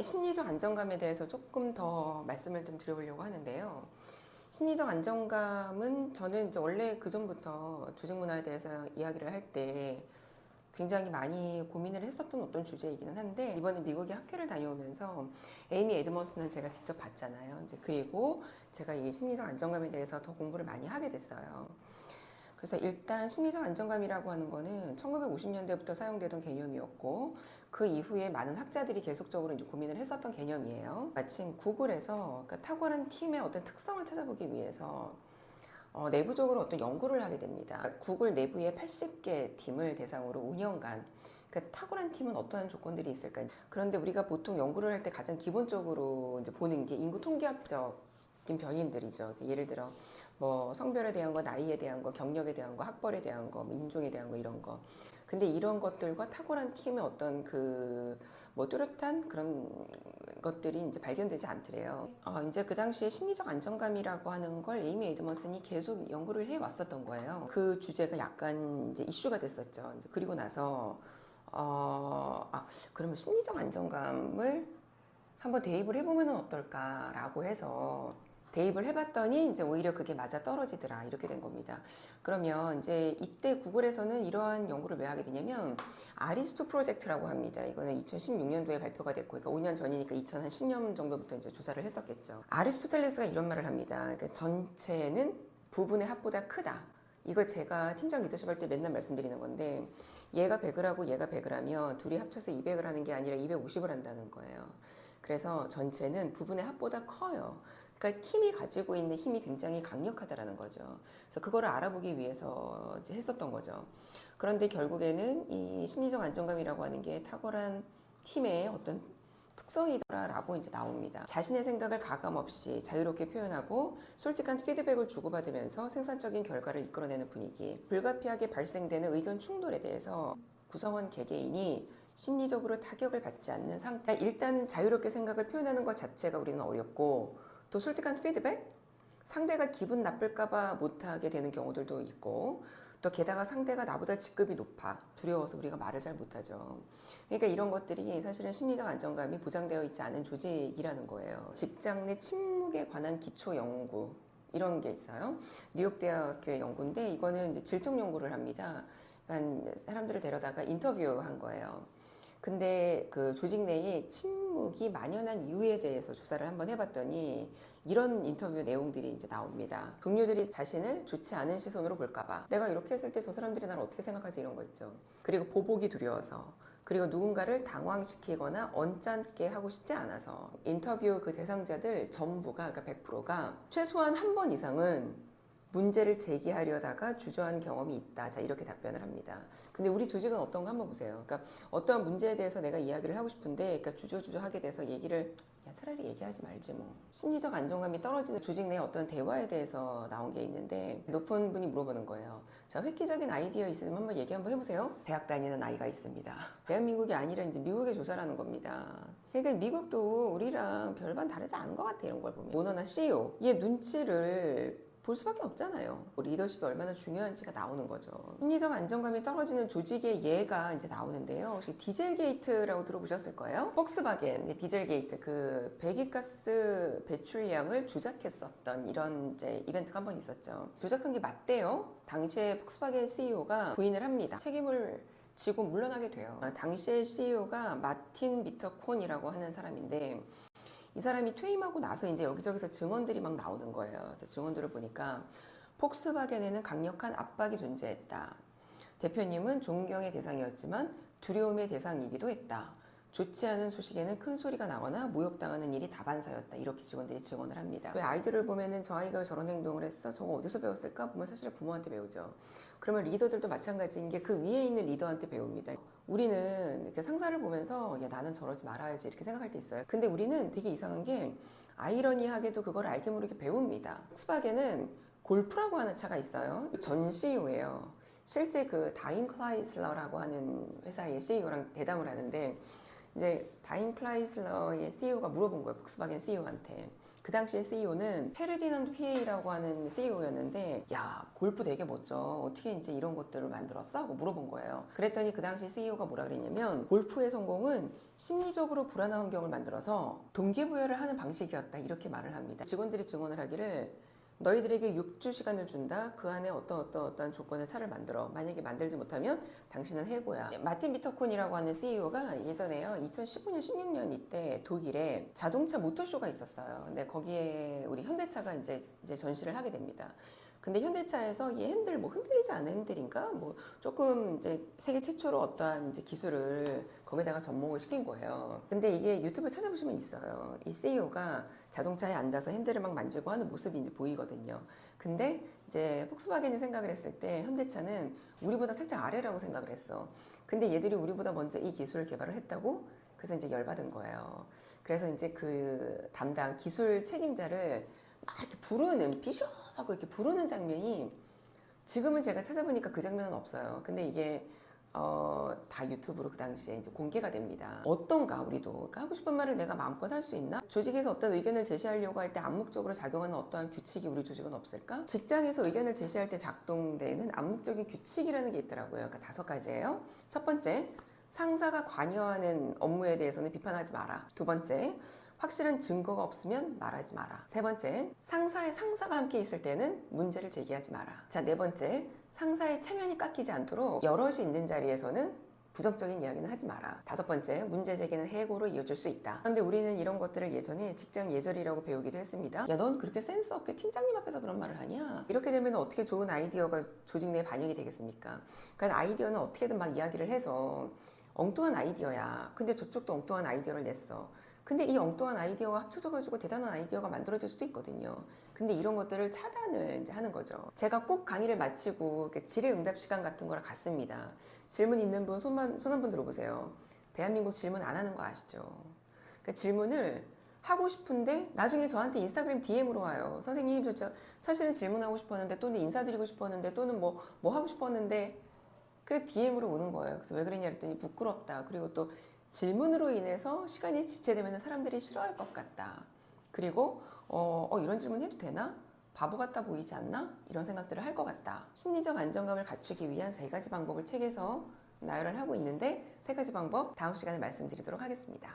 심리적 안정감에 대해서 조금 더 말씀을 좀 드려보려고 하는데요. 심리적 안정감은 저는 이제 원래 그전부터 조직 문화에 대해서 이야기를 할 때 굉장히 많이 고민을 했었던 어떤 주제이기는 한데, 이번에 미국에 학회를 다녀오면서 에이미 에드먼스는 제가 직접 봤잖아요. 이제 그리고 제가 이 심리적 안정감에 대해서 더 공부를 많이 하게 됐어요. 그래서 일단 심리적 안정감이라고 하는 거는 1950년대부터 사용되던 개념이었고, 그 이후에 많은 학자들이 계속적으로 이제 고민을 했었던 개념이에요. 마침 구글에서 그러니까 탁월한 팀의 어떤 특성을 찾아보기 위해서 내부적으로 어떤 연구를 하게 됩니다. 구글 내부의 80개 팀을 대상으로 5년간, 그 탁월한 팀은 어떠한 조건들이 있을까? 그런데 우리가 보통 연구를 할 때 가장 기본적으로 이제 보는 게 인구 통계학적 변인들이죠. 예를 들어 뭐 성별에 대한 거, 나이에 대한 거, 경력에 대한 거, 학벌에 대한 거, 인종에 대한 거 이런 거. 근데 이런 것들과 탁월한 팀의 어떤 그 뭐 뚜렷한 그런 것들이 이제 발견되지 않더래요. 이제 그 당시에 심리적 안정감이라고 하는 걸 에이미 에드먼슨이 계속 연구를 해 왔었던 거예요. 그 주제가 약간 이제 이슈가 됐었죠. 이제 그리고 나서 그러면 심리적 안정감을 한번 대입을 해보면 어떨까라고 해서 대입을 해봤더니 이제 오히려 그게 맞아 떨어지더라 이렇게 된 겁니다. 그러면 이제 이때 구글에서는 이러한 연구를 왜 하게 되냐면 아리스토 프로젝트라고 합니다. 이거는 2016년도에 발표가 됐고, 그러니까 5년 전이니까 2010년 정도부터 이제 조사를 했었겠죠. 아리스토텔레스가 이런 말을 합니다. 그러니까 전체는 부분의 합보다 크다. 이거 제가 팀장 리더십 할 때 맨날 말씀드리는 건데, 얘가 100을 하고 얘가 100을 하면 둘이 합쳐서 200을 하는 게 아니라 250을 한다는 거예요. 그래서 전체는 부분의 합보다 커요. 그러니까 팀이 가지고 있는 힘이 굉장히 강력하다라는 거죠. 그래서 그거를 알아보기 위해서 이제 했었던 거죠. 그런데 결국에는 이 심리적 안정감이라고 하는 게 탁월한 팀의 어떤 특성이더라라고 이제 나옵니다. 자신의 생각을 가감 없이 자유롭게 표현하고 솔직한 피드백을 주고받으면서 생산적인 결과를 이끌어내는 분위기. 불가피하게 발생되는 의견 충돌에 대해서 구성원 개개인이 심리적으로 타격을 받지 않는 상태. 일단 자유롭게 생각을 표현하는 것 자체가 우리는 어렵고, 또 솔직한 피드백? 상대가 기분 나쁠까봐 못하게 되는 경우들도 있고, 또 게다가 상대가 나보다 직급이 높아 두려워서 우리가 말을 잘 못하죠. 그러니까 이런 것들이 사실은 심리적 안정감이 보장되어 있지 않은 조직이라는 거예요. 직장 내 침묵에 관한 기초 연구 이런 게 있어요. 뉴욕 대학교의 연구인데, 이거는 이제 질적 연구를 합니다. 그러니까 사람들을 데려다가 인터뷰한 거예요. 근데 그 조직 내에 침묵이 만연한 이유에 대해서 조사를 한번 해봤더니 이런 인터뷰 내용들이 이제 나옵니다. 동료들이 자신을 좋지 않은 시선으로 볼까봐, 내가 이렇게 했을 때 저 사람들이 나를 어떻게 생각하지, 이런 거 있죠. 그리고 보복이 두려워서, 그리고 누군가를 당황시키거나 언짢게 하고 싶지 않아서. 인터뷰 그 대상자들 전부가, 그러니까 100%가 최소한 한 번 이상은 문제를 제기하려다가 주저한 경험이 있다. 자, 이렇게 답변을 합니다. 근데 우리 조직은 어떤가 한번 보세요. 그러니까 어떠한 문제에 대해서 내가 이야기를 하고 싶은데, 그러니까 주저주저 하게 돼서 얘기를, 야, 차라리 얘기하지 말지 뭐. 심리적 안정감이 떨어지는 조직 내 어떤 대화에 대해서 나온 게 있는데, 높은 분이 물어보는 거예요. 자, 획기적인 아이디어 있으면 한번 얘기 한번 해보세요. 대학 다니는 아이가 있습니다. 대한민국이 아니라 이제 미국의 조사라는 겁니다. 그러니까 미국도 우리랑 별반 다르지 않은 것 같아, 이런 걸 보면. 오너나 CEO, 얘 눈치를 볼 수밖에 없잖아요. 리더십이 얼마나 중요한지가 나오는 거죠. 심리적 안정감이 떨어지는 조직의 예가 이제 나오는데요. 혹시 디젤 게이트라고 들어보셨을 거예요? 폭스바겐 디젤 게이트, 그 배기가스 배출량을 조작했었던 이런 이제 이벤트가 한 번 있었죠. 조작한 게 맞대요. 당시에 폭스바겐 CEO가 부인을 합니다. 책임을 지고 물러나게 돼요. 당시의 CEO가 마틴 비터콘이라고 하는 사람인데, 이 사람이 퇴임하고 나서 이제 여기저기서 증언들이 막 나오는 거예요. 그래서 증언들을 보니까 폭스바겐에는 강력한 압박이 존재했다. 대표님은 존경의 대상이었지만 두려움의 대상이기도 했다. 좋지 않은 소식에는 큰 소리가 나거나 모욕당하는 일이 다반사였다. 이렇게 직원들이 증언을 합니다. 왜 아이들을 보면은 저 아이가 왜 저런 행동을 했어? 저거 어디서 배웠을까? 보면 사실 부모한테 배우죠. 그러면 리더들도 마찬가지인 게 그 위에 있는 리더한테 배웁니다. 우리는 이렇게 상사를 보면서 야, 나는 저러지 말아야지 이렇게 생각할 때 있어요. 근데 우리는 되게 이상한 게 아이러니하게도 그걸 알게 모르게 배웁니다. 폭스바겐은 골프라고 하는 차가 있어요. 전 CEO예요. 실제 그 다임클라이슬러라고 하는 회사의 CEO랑 대담을 하는데, 이제 다임클라이슬러의 CEO가 물어본 거예요. 폭스바겐 CEO한테. 그 당시에 CEO는 페르디난도 피에이라고 하는 CEO였는데 야 골프 되게 멋져 어떻게 이제 이런 것들을 만들었어? 하고 물어본 거예요. 그랬더니 그 당시 CEO가 뭐라 그랬냐면 골프의 성공은 심리적으로 불안한 환경을 만들어서 동기부여를 하는 방식이었다 이렇게 말을 합니다. 직원들이 증언을 하기를 너희들에게 6주 시간을 준다. 그 안에 어떤 조건의 차를 만들어. 만약에 만들지 못하면 당신은 해고야. 마틴 비터콘이라고 하는 CEO가 예전에요. 2015년, 16년 이때 독일에 자동차 모터쇼가 있었어요. 근데 거기에 우리 현대차가 이제 전시를 하게 됩니다. 근데 현대차에서 이 핸들 뭐 흔들리지 않는 핸들인가 뭐 조금 이제 세계 최초로 어떠한 이제 기술을 거기다가 접목을 시킨 거예요. 근데 이게 유튜브 찾아보시면 있어요. 이 CEO가 자동차에 앉아서 핸들을 막 만지고 하는 모습이 이제 보이거든요. 근데 이제 폭스바겐이 생각을 했을 때 현대차는 우리보다 살짝 아래라고 생각을 했어. 근데 얘들이 우리보다 먼저 이 기술을 개발을 했다고 그래서 이제 열받은 거예요. 그래서 이제 그 담당 기술 책임자를 막 이렇게 부르는 비숍하고 이렇게 부르는 장면이 지금은 제가 찾아보니까 그 장면은 없어요. 근데 이게 다 유튜브로 그 당시에 이제 공개가 됩니다. 어떤가 우리도 그러니까 하고 싶은 말을 내가 마음껏 할 수 있나? 조직에서 어떤 의견을 제시하려고 할 때 암묵적으로 작용하는 어떠한 규칙이 우리 조직은 없을까? 직장에서 의견을 제시할 때 작동되는 암묵적인 규칙이라는 게 있더라고요. 그러니까 5가지예요. 첫 번째, 상사가 관여하는 업무에 대해서는 비판하지 마라. 두 번째, 확실한 증거가 없으면 말하지 마라. 세 번째, 상사의 상사가 함께 있을 때는 문제를 제기하지 마라. 자, 네 번째, 상사의 체면이 깎이지 않도록 여럿이 있는 자리에서는 부정적인 이야기는 하지 마라. 다섯 번째, 문제 제기는 해고로 이어질 수 있다. 그런데 우리는 이런 것들을 예전에 직장 예절이라고 배우기도 했습니다. 야, 넌 그렇게 센스 없게 팀장님 앞에서 그런 말을 하냐? 이렇게 되면 어떻게 좋은 아이디어가 조직 내에 반영이 되겠습니까? 그러니까 아이디어는 어떻게든 막 이야기를 해서 엉뚱한 아이디어야. 근데 저쪽도 엉뚱한 아이디어를 냈어. 근데 이 엉뚱한 아이디어가 합쳐져가지고 대단한 아이디어가 만들어질 수도 있거든요. 근데 이런 것들을 차단을 이제 하는 거죠. 제가 꼭 강의를 마치고 질의응답 시간 같은 거를 갔습니다. 질문 있는 분 손 한 번 들어보세요. 대한민국 질문 안 하는 거 아시죠? 그러니까 질문을 하고 싶은데 나중에 저한테 인스타그램 DM으로 와요. 선생님 저 사실은 질문하고 싶었는데 또는 인사드리고 싶었는데 또는 뭐 하고 싶었는데 그래 DM으로 오는 거예요. 그래서 왜 그랬냐 그랬더니 부끄럽다. 그리고 또 질문으로 인해서 시간이 지체되면 사람들이 싫어할 것 같다. 그리고 이런 질문 해도 되나? 바보 같아 보이지 않나? 이런 생각들을 할 것 같다. 심리적 안정감을 갖추기 위한 3가지 방법을 책에서 나열을 하고 있는데 3가지 방법 다음 시간에 말씀드리도록 하겠습니다.